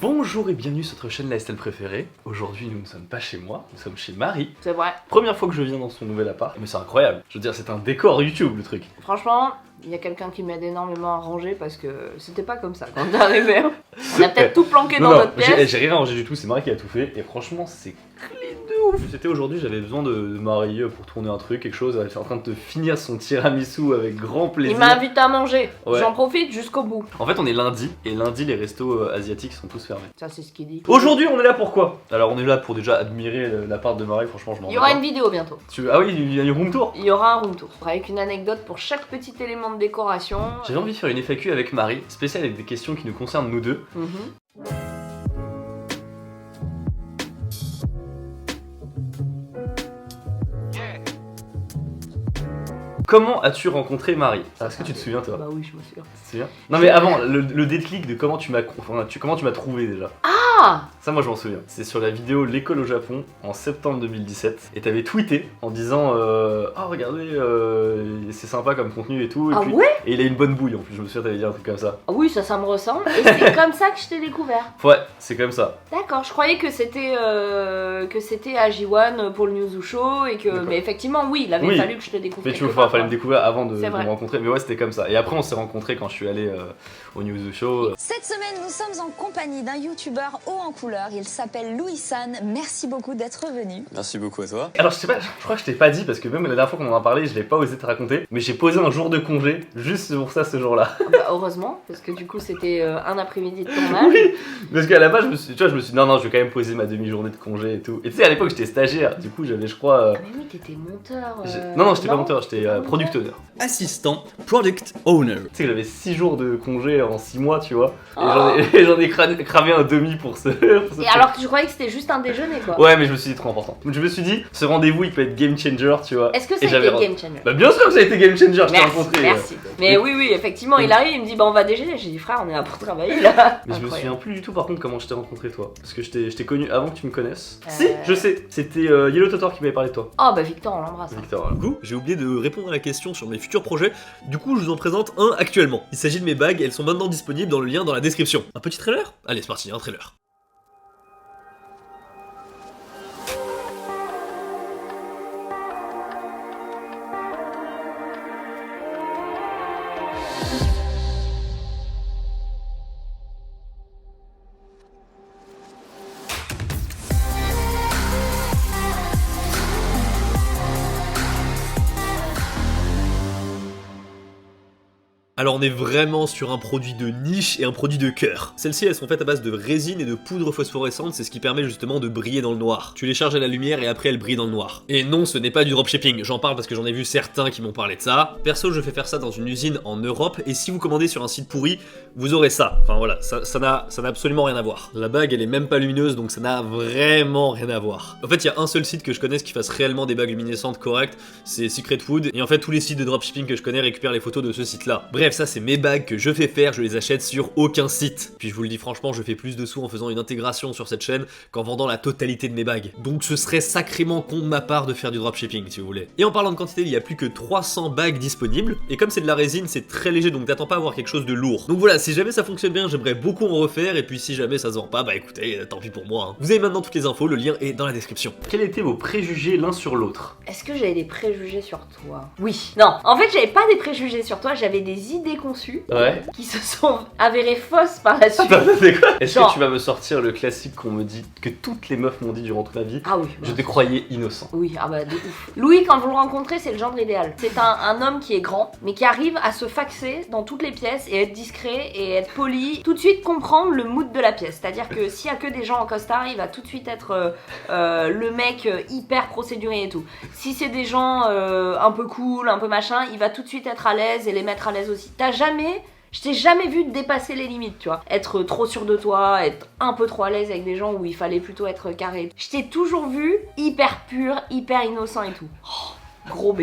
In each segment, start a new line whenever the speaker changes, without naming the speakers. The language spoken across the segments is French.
Bonjour et bienvenue sur notre chaîne Lifestyle préférée. Aujourd'hui nous ne sommes pas chez moi, nous sommes chez Marie.
C'est vrai.
Première fois que je viens dans son nouvel appart, mais c'est incroyable. Je veux dire, c'est un décor YouTube le truc.
Franchement, il y a quelqu'un qui m'aide énormément à ranger parce que c'était pas comme ça quand on est arrivé. On a peut-être tout planqué dans notre pièce.
J'ai rien rangé du tout, c'est Marie qui a tout fait et franchement c'est clean de ouf. C'était aujourd'hui, j'avais besoin de Marie pour tourner un truc, quelque chose. Elle est en train de finir son tiramisu avec grand plaisir.
Il m'a invité à manger,
Ouais.
J'en profite jusqu'au bout.
En fait on est lundi et lundi les restos asiatiques sont tous fermés.
Ça c'est ce qu'il dit.
Aujourd'hui on est là pour quoi? Alors on est là pour déjà admirer l'appart de Marie, franchement je m'en
Il y aura une vidéo bientôt.
Ah oui, il y a une room tour.
Il y aura un room tour avec une anecdote pour chaque petit élément de décoration.
J'avais envie de faire une FAQ avec Marie, spéciale avec des questions qui nous concernent nous deux. Comment as-tu rencontré Marie? Est-ce que tu te souviens toi?
Bah oui, je me souviens.
Tu te souviens? Non mais avant, le déclic de comment tu m'as trouvé déjà.
Ah!
Ça moi je m'en souviens. C'est sur la vidéo L'école au Japon en septembre 2017 et t'avais tweeté en disant ah regardez c'est sympa comme contenu et tout et,
Ah
puis,
ouais?
et il a une bonne bouille en plus, je me souviens t'avais dit un truc comme ça.
Ah oui, ça me ressemble et c'est comme ça que je t'ai découvert.
Ouais, c'est comme ça.
D'accord, je croyais que c'était à J1 pour le News Show et que
D'accord.
mais effectivement oui, il avait
Oui.
fallu que je te découvre.
Mais tu
quelque
vois,
part,
fallait
quoi.
me découvrir avant de
C'est vrai.
me rencontrer. Mais ouais, c'était comme ça. Et après, on s'est rencontrés quand je suis allé au News Show.
Cette semaine, nous sommes en compagnie d'un youtubeur haut en couleur. Il s'appelle Louis San. Merci beaucoup d'être venu.
Merci beaucoup à toi.
Alors, je sais pas, je crois que je t'ai pas dit parce que même la dernière fois qu'on en a parlé, je l'ai pas osé te raconter. Mais j'ai posé un jour de congé juste pour ça ce jour-là.
Bah, heureusement, parce que du coup c'était un après-midi de tournage.
Oui, parce qu'à la base, je me suis dit, non, je vais quand même poser ma demi-journée de congé et tout. Et tu sais, à l'époque, j'étais stagiaire. Du coup, j'avais, je crois.
Ah mais oui, t'étais monteur.
Non, j'étais pas monteur, j'étais product owner.
Assistant Product Owner.
Tu sais que j'avais 6 jours de congé en 6 mois, tu vois. Et
Oh.
j'en ai cramé un demi pour ce.
Et alors que je croyais que c'était juste un déjeuner quoi.
Ouais, mais je me suis dit trop important. Donc je me suis dit, ce rendez-vous il peut être game changer, tu vois.
Est-ce que ça
Et
a été
j'avais-
game changer?
Bah bien sûr que ça a été game changer, je t'ai
Merci,
rencontré.
merci. Mais oui, effectivement, il arrive, il me dit bah on va déjeuner. J'ai dit frère, on est là pour travailler là.
Mais je me
Incroyable.
souviens plus du tout par contre comment je t'ai rencontré toi. Parce que je t'ai connu avant que tu me connaisses.
Euh.
Si, je sais, c'était Yellow Totor qui m'avait parlé de toi.
Oh bah Victor, on l'embrasse.
Victor, voilà.
Du coup, j'ai oublié de répondre à la question sur mes futurs projets. Du coup, je vous en présente un actuellement. Il s'agit de mes bagues, elles sont maintenant disponibles dans le lien dans la description. Un petit trailer? Allez, c'est parti, un trailer. Alors on est vraiment sur un produit de niche et un produit de cœur. Celles-ci elles sont faites à base de résine et de poudre phosphorescente, c'est ce qui permet justement de briller dans le noir. Tu les charges à la lumière et après elles brillent dans le noir. Et non, ce n'est pas du dropshipping, j'en parle parce que j'en ai vu certains qui m'ont parlé de ça. Perso, je fais faire ça dans une usine en Europe et si vous commandez sur un site pourri, vous aurez ça. Enfin voilà, ça n'a absolument rien à voir. La bague elle est même pas lumineuse donc ça n'a vraiment rien à voir. En fait, il y a un seul site que je connaisse qui fasse réellement des bagues luminescentes correctes, c'est Secret Wood et en fait tous les sites de dropshipping que je connais récupèrent les photos de ce site-là. Bref, ça c'est mes bagues que je fais faire, je les achète sur aucun site. Puis je vous le dis franchement, je fais plus de sous en faisant une intégration sur cette chaîne qu'en vendant la totalité de mes bagues. Donc ce serait sacrément con de ma part de faire du dropshipping si vous voulez. Et en parlant de quantité, il y a plus que 300 bagues disponibles. Et comme c'est de la résine, c'est très léger donc t'attends pas à avoir quelque chose de lourd. Donc voilà, si jamais ça fonctionne bien, j'aimerais beaucoup en refaire. Et puis si jamais ça se vend pas, bah écoutez, tant pis pour moi. Hein. Vous avez maintenant toutes les infos, le lien est dans la description.
Quels étaient vos préjugés l'un sur l'autre?
Est-ce que j'avais des préjugés sur toi? Oui. Non, en fait j'avais pas des préjugés sur toi, j'avais des idées conçues
Ouais.
qui se sont avérées fausses par la suite.
Attends, c'est quoi? Est-ce
Genre-
que tu vas me sortir le classique qu'on me dit, que toutes les meufs m'ont dit durant toute ma vie?
Ah oui.
Je te croyais innocent.
Oui, ah bah de ouf. Louis, quand vous le rencontrez, c'est le gendre idéal. C'est un homme qui est grand, mais qui arrive à se faxer dans toutes les pièces et être discret et être poli. Tout de suite comprendre le mood de la pièce. C'est-à-dire que s'il y a que des gens en costard, il va tout de suite être le mec hyper procéduré et tout. Si c'est des gens un peu cool, un peu machin, il va tout de suite être à l'aise et les mettre à l'aise aussi. Je t'ai jamais vu dépasser les limites, tu vois. Être trop sûr de toi, être un peu trop à l'aise avec des gens où il fallait plutôt être carré. Je t'ai toujours vu hyper pur, hyper innocent et tout. Oh, gros b.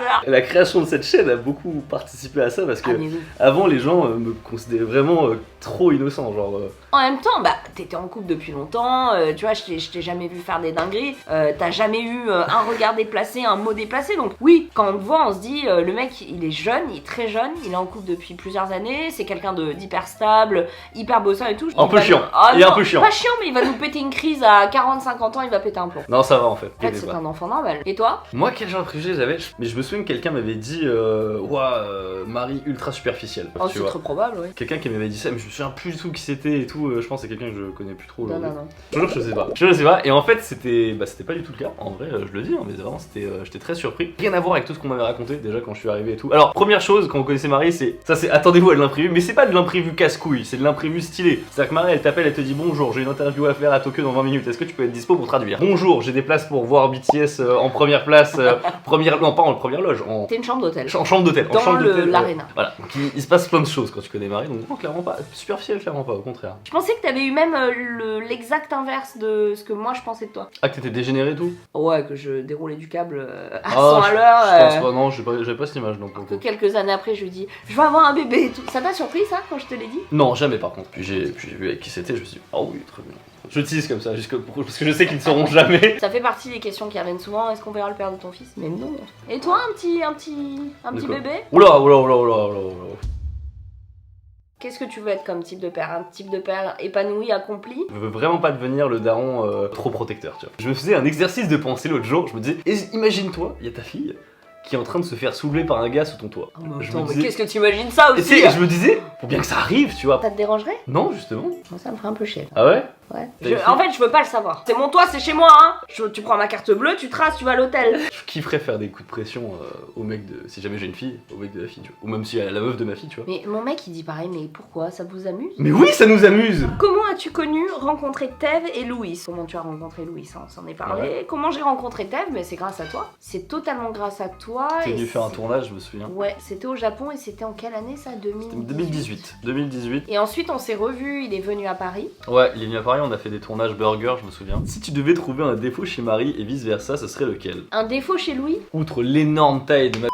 sœur.
La création de cette chaîne a beaucoup participé à ça parce que
Ah, mais oui.
avant les gens me considéraient vraiment trop innocent, genre.
En même temps, bah, t'étais en couple depuis longtemps, tu vois, je t'ai jamais vu faire des dingueries, t'as jamais eu un regard déplacé, un mot déplacé, donc oui, quand on te voit, on se dit, le mec, il est jeune, il est très jeune, il est en couple depuis plusieurs années, c'est quelqu'un d'hyper stable, hyper bossant et tout.
Un peu chiant,
Ah,
il est
non,
un peu chiant.
Pas chiant, mais il va nous péter une crise à 40-50 ans, il va péter un plomb.
Non, ça va en fait.
En fait, c'est un enfant normal. Et toi?
Moi, quel genre de préjugés j'avais? Mais je me souviens que quelqu'un m'avait dit, ouah, Marie ultra superficielle.
Oh,
tu
c'est
vois.
trop probable, oui.
Quelqu'un qui m'avait dit ça, mais je me souviens plus du tout qui c'était et tout. Je pense que c'est quelqu'un que je connais plus trop
Non,
aujourd'hui.
non, non.
Je sais pas. Je sais pas. Et en fait, c'était pas du tout le cas. En vrai, je le dis, hein, mais vraiment, j'étais très surpris. Rien à voir avec tout ce qu'on m'avait raconté déjà quand je suis arrivé et tout. Alors, première chose, quand vous connaissez Marie, c'est attendez-vous à de l'imprévu, mais c'est pas de l'imprévu casse-couille, c'est de l'imprévu stylé. C'est-à-dire que Marie, elle t'appelle, elle te dit bonjour, j'ai une interview à faire à Tokyo dans 20 minutes. Est-ce que tu peux être dispo pour traduire? Bonjour, j'ai des places pour voir BTS en première place, non pas en première loge,
T'es une chambre d'hôtel.
en chambre d'hôtel.
Dans l'aréna.
Voilà. Donc, il se passe plein de choses quand tu connais Marie, donc non, clairement pas. Superficiel, clairement pas, au contraire.
Je pensais que t'avais eu même l'exact inverse de ce que moi je pensais de toi.
Ah, que t'étais dégénéré et tout?
Ouais, que je déroulais du câble à 100
Ah,
à l'heure.
je pense pas, non, j'avais pas cette image non pour le
Que
coup.
quelques années après, je lui dis, je vais avoir un bébé et tout. Ça t'a surpris ça quand je te l'ai dit?
Non, jamais par contre. Puis j'ai vu avec qui c'était, je me suis dit, ah oui, très bien. Je tease comme ça, parce que je sais qu'ils ne sauront jamais.
Ça fait partie des questions qui reviennent souvent. Est-ce qu'on verra le père de ton fils? Mais non. Et toi, un petit
De quoi?
bébé?
Oula.
Qu'est-ce que tu veux être comme type de père? Un type de père épanoui, accompli?
Je veux vraiment pas devenir le daron trop protecteur, tu vois. Je me faisais un exercice de pensée l'autre jour, je me disais, imagine-toi, il y a ta fille qui est en train de se faire soulever par un gars sous ton toit.
Oh, mais
Je
attends,
me
mais
disais-
qu'est-ce que tu imagines ça
Et
aussi?
je me disais, faut bien que ça arrive, tu vois.
Ça te dérangerait?
Non, justement.
Moi, ça me ferait un peu chier.
Ah ouais?
Ouais.
T'as
En fait, je veux pas le savoir. C'est mon toit, c'est chez moi, hein. Tu prends ma carte bleue, tu traces, tu vas à l'hôtel.
Je kifferais faire des coups de pression au mec de. Si jamais j'ai une fille, au mec de la fille, tu vois. Ou même si elle a la meuf de ma fille, tu vois.
Mais mon mec, il dit pareil, mais pourquoi? Ça vous amuse?
Mais oui, ça nous amuse!
Comment as-tu rencontré Tev et Louis? Comment tu as rencontré Louis? On s'en est parlé.
Ouais.
Comment j'ai rencontré Tev? Mais c'est grâce à toi. C'est totalement grâce à toi.
T'es
et
venu faire un
c'est-
tournage, je me souviens.
Ouais, c'était au Japon et c'était en quelle année ça?
2018. 2018.
Et ensuite, on s'est revus, il est venu à Paris.
Ouais, il est venu à Paris, on a fait des tournages burger, je me souviens. Si tu devais trouver un défaut chez Marie et vice versa, ce serait lequel?
Un défaut chez Louis?
Outre l'énorme taille de ma.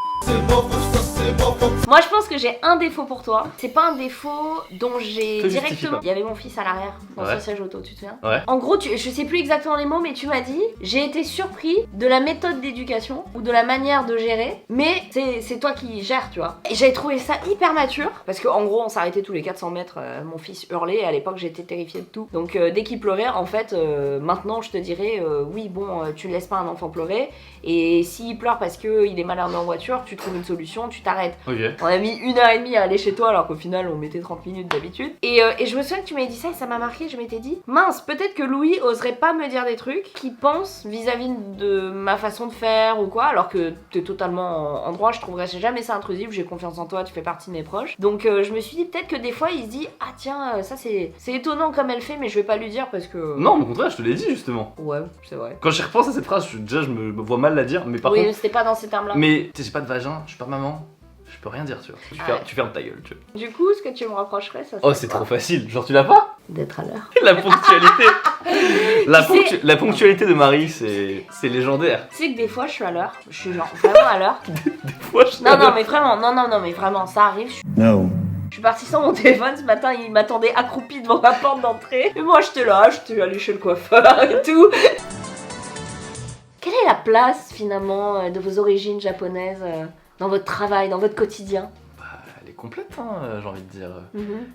Moi, je pense que j'ai un défaut pour toi. C'est pas un défaut dont j'ai
Te justifie
directement.
pas.
Il y avait mon fils à l'arrière dans
Ouais.
son siège auto, tu te souviens?
Ouais.
En gros, je sais plus exactement les mots, mais tu m'as dit, j'ai été surpris de la méthode d'éducation ou de la manière de gérer, mais c'est toi qui gères, tu vois. Et j'avais trouvé ça hyper mature, parce qu'en gros, on s'arrêtait tous les 400 mètres, mon fils hurlait, et à l'époque, j'étais terrifiée de tout. Donc, dès qu'il pleurait, en fait, maintenant, je te dirais, oui, bon, tu ne laisses pas un enfant pleurer, et s'il pleure parce qu'il est malade en voiture, tu trouves une solution, tu t'arrêtes.
Ok.
On a mis 1h30 à aller chez toi alors qu'au final on mettait 30 minutes d'habitude. Et je me souviens que tu m'avais dit ça et ça m'a marqué, je m'étais dit mince, peut-être que Louis oserait pas me dire des trucs qu'il pense vis-à-vis de ma façon de faire ou quoi, alors que t'es totalement en droit, je trouverais jamais ça intrusif, j'ai confiance en toi, tu fais partie de mes proches. Donc je me suis dit peut-être que des fois il se dit ah tiens ça c'est étonnant comme elle fait mais je vais pas lui dire parce que...
Non, au contraire, je te l'ai dit justement.
Ouais, c'est vrai.
Quand j'y repense à cette phrase, déjà je me vois mal la dire, mais par
Oui,
contre.
c'était pas dans ces termes-là.
Mais tu sais, j'ai pas de vagin, je suis pas maman, je peux rien dire, tu vois.
Ouais.
Tu fermes ta gueule, tu vois.
Du coup, ce que tu me reprocherais, ça
Oh,
serait
c'est
quoi?
trop facile, genre tu l'as pas?
D'être à l'heure.
La ponctualité
Tu sais-
La ponctualité de Marie, c'est légendaire.
Tu sais que des fois je suis à l'heure, je suis genre vraiment à l'heure.
Des fois, je
Non, mais vraiment, non, mais vraiment, ça arrive.
No.
Je suis partie sans mon téléphone ce matin, il m'attendait accroupi devant ma porte d'entrée. Et moi j'étais là, j'étais allée chez le coiffeur et tout. Quelle est la place finalement de vos origines japonaises dans votre travail, dans votre quotidien?
Elle est complète, hein, j'ai envie de dire.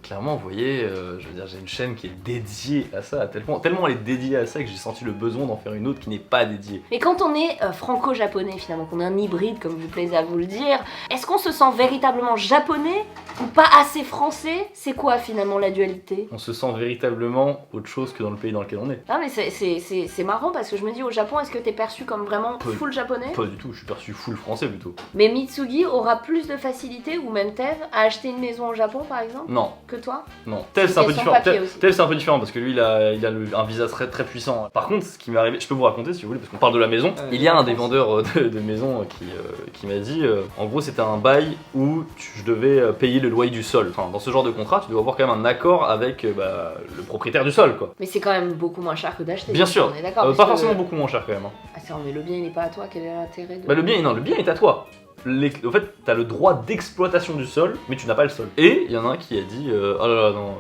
Clairement, vous voyez, je veux dire, j'ai une chaîne qui est dédiée à ça, tellement elle est dédiée à ça que j'ai senti le besoin d'en faire une autre qui n'est pas dédiée.
Mais quand on est franco-japonais finalement, qu'on est un hybride comme vous plaisez à vous le dire, est-ce qu'on se sent véritablement japonais ou pas assez français? C'est quoi finalement la dualité?
On se sent véritablement autre chose que dans le pays dans lequel on est.
Ah mais c'est marrant parce que je me dis au Japon, est-ce que t'es perçu comme vraiment
Pas-
full japonais?
Pas du tout, je suis perçu full français plutôt.
Mais Mitsugi aura plus de facilité, ou même Tev, à acheter une maison au Japon par exemple,
Non,
que toi?
non. Tev c'est un peu
question
différent.
papier
Tev,
aussi.
Tev, c'est un peu différent parce que lui il a un visa très très puissant. Par contre, ce qui m'est arrivé, je peux vous raconter si vous voulez, parce qu'on parle de la maison. Il y a un des vendeurs de maison qui m'a dit, en gros c'était un bail où je devais payer le loyer du sol. Enfin, dans ce genre de contrat, tu dois avoir quand même un accord avec le propriétaire du sol, quoi.
Mais c'est quand même beaucoup moins cher que d'acheter.
Bien sûr,
On est d'accord.
pas
puisque-
forcément beaucoup moins cher quand même. Hein.
Ah c'est mais le bien il est pas à toi, quel est l'intérêt de...
Bah le bien est à toi. En fait, t'as le droit d'exploitation du sol, mais tu n'as pas le sol. Et il y en a un qui a dit oh là là, non,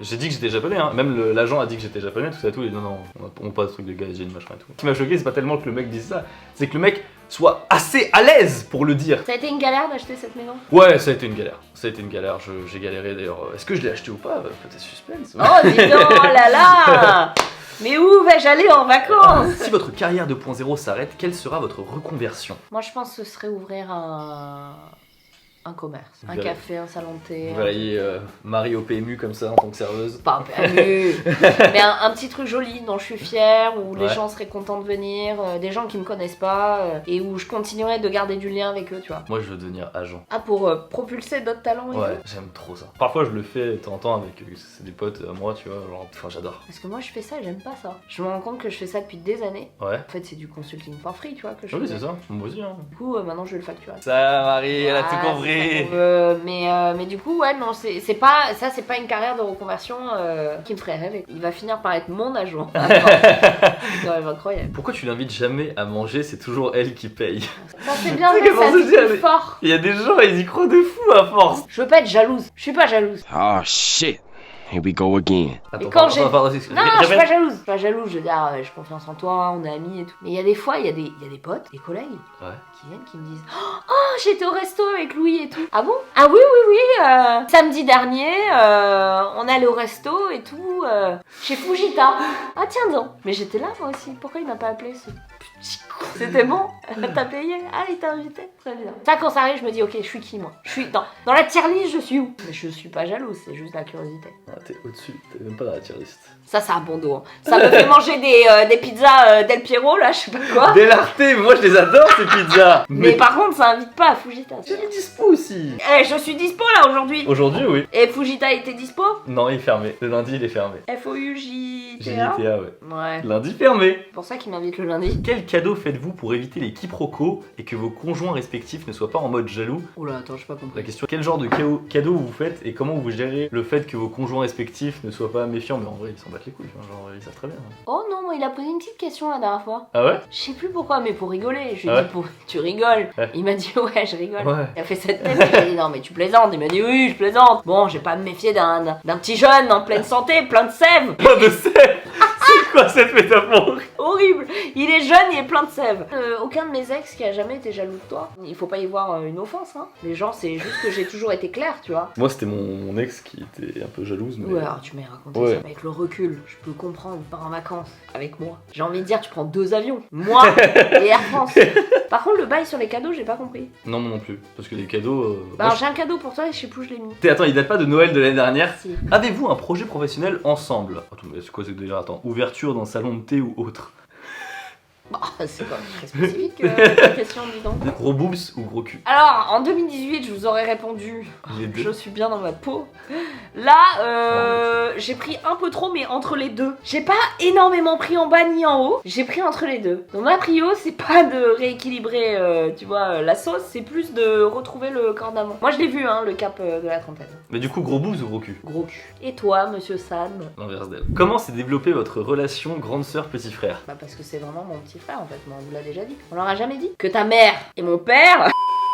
j'ai dit que j'étais japonais, hein. Même l'agent a dit que j'étais japonais, tout ça, tout. Et non, on n'a pas de truc de gaijin, machin et tout. Ce qui m'a choqué, c'est pas tellement que le mec dise ça, c'est que le mec soit assez à l'aise pour le dire.
Ça a été une galère d'acheter cette maison?
Ouais, ça a été une galère. J'ai galéré d'ailleurs. Est-ce que je l'ai acheté ou pas? Peut-être suspense.
Oh, dis donc, oh là là. Mais où vais-je aller en vacances?
Si votre carrière 2.0 s'arrête, quelle sera votre reconversion?
Moi, je pense que ce serait ouvrir un commerce. Un café, un salon de thé.
Vous verriez Marie au PMU comme ça en tant que serveuse.
Pas un PMU, mais un petit truc joli dont je suis fière, où les gens seraient contents de venir, des gens qui me connaissent pas, et où je continuerais de garder du lien avec eux, tu vois.
Moi, je veux devenir agent.
Ah, pour propulser d'autres talents et
Ouais,
tout.
j'aime trop ça. Parfois, je le fais de temps en temps avec c'est des potes à moi, tu vois, genre, enfin, j'adore.
Parce que moi, je fais ça et j'aime pas ça. Je me rends compte que je fais ça depuis des années.
Ouais.
En fait, c'est du consulting for free, tu vois, que je
Oui,
fais.
c'est ça, moi aussi, hein.
Du coup, maintenant, je vais le facturer.
Ça, Marie, elle a
Ah,
tout compris.
mais du coup, ouais, non, c'est pas une carrière de reconversion qui me ferait rêver. Il va finir par être mon agent. C'est quand même incroyable.
Pourquoi tu l'invites jamais à manger? C'est toujours elle qui paye.
Ça c'est bien,
C'est
mais
que
ça
pour se
dit
dire,
plus fort.
Il y a des gens, ils y croient de fou à force.
Je veux pas être jalouse. Je suis pas jalouse.
Oh shit. Here we go again.
Attends,
quand j'ai-
pardon,
Non, je suis pas jalouse. Je suis pas jalouse. Je veux dire, j'ai confiance en toi, on est amis et tout. Mais il y a des fois, il y a des potes, des collègues
Ouais.
qui viennent, qui me disent oh, j'étais au resto avec Louis et tout. Ah bon? Ah oui, samedi dernier, on est allé au resto et tout, chez Fujita. Ah tiens donc. Mais j'étais là moi aussi. Pourquoi il m'a pas appelé ce petit con? C'était bon? T'as payé? Ah, il t'a invité? Très bien. Ça, quand ça arrive, je me dis ok, je suis qui moi? Je suis dans la tier list, je suis où? Mais je suis pas jalouse, c'est juste la curiosité.
Ah, t'es au-dessus, t'es même pas dans la tier list.
Ça, c'est un bon dos. Hein. Ça me fait manger des pizzas Del Piero, là, je sais pas quoi.
Délarté, mais moi je les adore ces pizzas.
Mais par contre, ça invite pas à Fujita.
j'ai mis dispo aussi.
Eh, je suis dispo là aujourd'hui.
Aujourd'hui, oui.
Et Fujita était dispo?
Non, il est fermé. Le lundi, il est fermé.
FOUJTA.
JTA, ouais.
Ouais.
Lundi fermé.
C'est pour ça qu'il m'invite le lundi.
Quel cadeau faites-vous pour éviter les quiproquos et que vos conjoints respectifs ne soient pas en mode jaloux?
Oula, attends, j'ai pas compris.
La question, quel genre de cadeau vous faites et comment vous gérez le fait que vos conjoints respectifs ne soient pas méfiants? Mais en vrai, ils s'en battent les couilles, hein, genre ils savent très bien. Hein.
Oh non, moi il a posé une petite question la dernière fois.
Ah ouais?
Je sais plus pourquoi, mais pour rigoler. Je lui ai
Ah
dit, tu rigoles.
Ouais.
Il m'a dit, ouais, je rigole.
Ouais.
Il a fait cette tête, j'ai dit, non, mais tu plaisantes. Il m'a dit, oui, je plaisante. Bon, j'ai pas à me méfier d'un petit jeune en pleine santé, plein de sève.
Plein de sève. C'est quoi cette métaphore?
Horrible. Il est jeune, il est plein de sève. Aucun de mes ex qui a jamais été jaloux de toi. Il faut pas y voir une offense, hein. Les gens, c'est juste que j'ai toujours été claire, tu vois.
Moi, c'était mon ex qui était un peu jalouse, mais.
Ouais, alors tu m'as raconté
Ouais.
ça. Avec le recul, je peux comprendre. Pars en vacances avec moi. J'ai envie de dire, tu prends 2 avions. Moi et Air France. Par contre, le bail sur les cadeaux, j'ai pas compris.
Non, moi non plus. Parce que les cadeaux.
Bah, alors, j'ai un cadeau pour toi et je sais plus où je l'ai mis.
Attends, il date pas de Noël de l'année dernière?
Si.
Avez-vous un projet professionnel ensemble? Attends, mais c'est quoi c'est déjà? Attends, ouverture d'un salon de thé ou autre?
Bah, c'est quand même très spécifique la question, dis donc.
Gros boobs ou gros cul?
Alors, en 2018, je vous aurais répondu.
Les deux.
Je suis bien dans ma peau. Là, j'ai pris un peu trop, mais entre les deux. J'ai pas énormément pris en bas ni en haut. J'ai pris entre les deux. Donc ma prio, c'est pas de rééquilibrer, tu vois, la sauce, c'est plus de retrouver le corps d'avant. Moi, je l'ai vu, hein, le cap de la trentaine.
Mais du coup, gros boobs ou gros cul?
Gros cul. Et toi, monsieur Sam?
L'inverse d'elle. Comment s'est développée votre relation grande sœur petit frère?
Bah parce que c'est vraiment mon petit frère en fait, moi on vous l'a déjà dit. On leur a jamais dit que ta mère et mon père...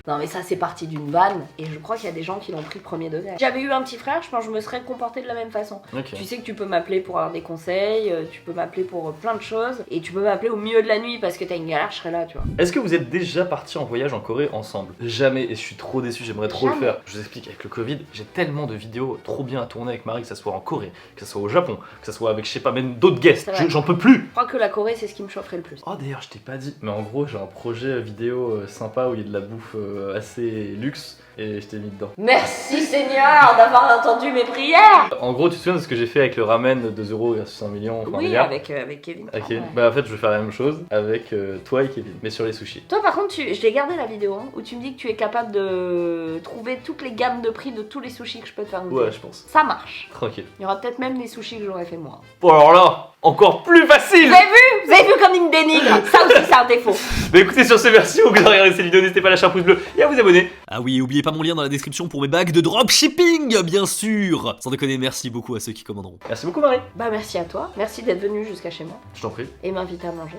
Non mais ça c'est parti d'une vanne et je crois qu'il y a des gens qui l'ont pris premier degré. Si j'avais eu un petit frère, je pense que je me serais comportée de la même façon.
Ok.
Tu sais que tu peux m'appeler pour avoir des conseils, tu peux m'appeler pour plein de choses et tu peux m'appeler au milieu de la nuit parce que t'as une galère, je serai là, tu vois.
Est-ce que vous êtes déjà partis en voyage en Corée ensemble? Jamais, et je suis trop déçu, j'aimerais trop
Jamais.
le faire. Je vous explique, avec le Covid, j'ai tellement de vidéos trop bien à tourner avec Marie, que ça soit en Corée, que ça soit au Japon, que ça soit avec, je sais pas, même d'autres guests.
C'est vrai.
J'en peux plus.
Je crois que la Corée c'est ce qui me chaufferait le plus.
Oh d'ailleurs, je t'ai pas dit, mais en gros, j'ai un projet vidéo sympa où il y a de la bouffe assez luxe, et je t'ai mis dedans.
Merci Seigneur d'avoir entendu mes prières.
En gros, tu te souviens de ce que j'ai fait avec le ramen de 2 euros versus 1 million, enfin, un
Oui,
milliard?
avec Kevin.
Ok,
Ouais.
bah en fait, je vais faire la même chose avec toi et Kevin, mais sur les sushis.
Toi par contre, je l'ai gardé la vidéo hein, où tu me dis que tu es capable de trouver toutes les gammes de prix de tous les sushis que je peux te faire goûter.
Ouais, je pense.
Ça marche.
Tranquille.
Il y aura peut-être même des sushis que j'aurais fait moi.
Bon alors là, encore plus facile.
Vous avez vu comme il me dénigre. Ça aussi c'est un défaut.
Bah écoutez, sur ce, merci beaucoup d'avoir regardé cette vidéo, n'hésitez pas à lâcher un pouce bleu et à vous abonner.
Ah oui, et oubliez pas mon lien dans la description pour mes bagues de dropshipping, bien sûr. Sans déconner, merci beaucoup à ceux qui commanderont.
Merci beaucoup Marie.
Bah merci à toi. Merci d'être venu jusqu'à chez moi
Je t'en prie.
et m'inviter à manger.